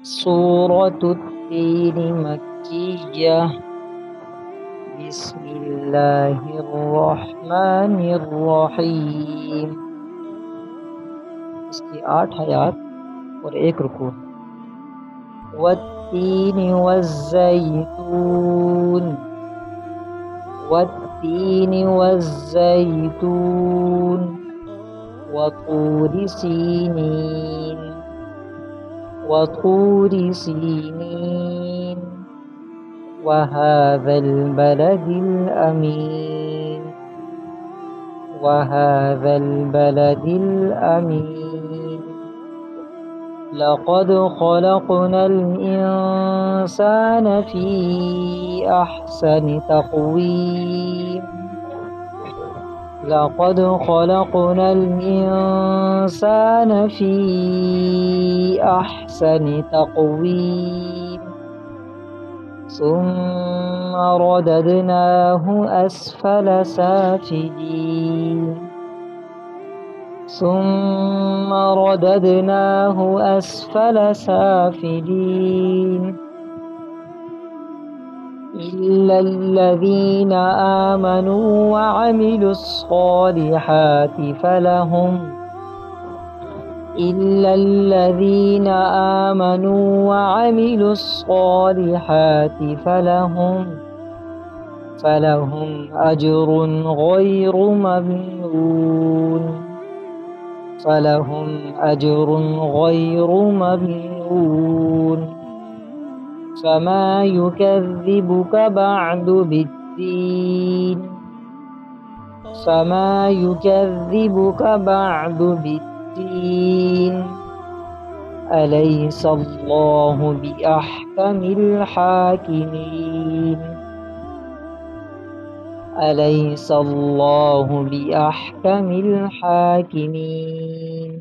सूरत तीन मक्किय्या। बिस्मिल्लाहिर्रहमानिर्रहीम। इसकी 8 आयत और 1 रुकू। वत्तीन वज़्ज़ैतून, वत्तीन वज़्ज़ैतून, वतूरि सीनीन, वतूरि सीनीन, वहाज़ल बलदिल अमीन, वहाज़ल बलदिल अमीन। लक़द ख़लक़नल इंसान फ़ी अहसनि तक़वीम। लक़द ख़लक़नल इंसान फ़ी अहसनि तक़वीम। सुम्म रददनाहु अस्फल साफिलीन। सुम्म रददनाहु अस्फल साफिलीन। इल्लल्लज़ीना आमनू वअमिलुस्सॉलिहाति फलहुम इल्लल्लज़ीना आमनू वअमिलुस्सॉलिहाति फलहुम अज्रुन गैरु ममनून। फलहुम अज्रुन गैरु ममनून। फमा युकज़्ज़िबुक बअदु बिद्दीन। फमा युकज़्ज़िबुक बअदु बिद्दीन। अलैसल्लाहु बिअहकमिल हाकिमीन। अलैसल्लाहु बिअहकमिल हाकिमीन।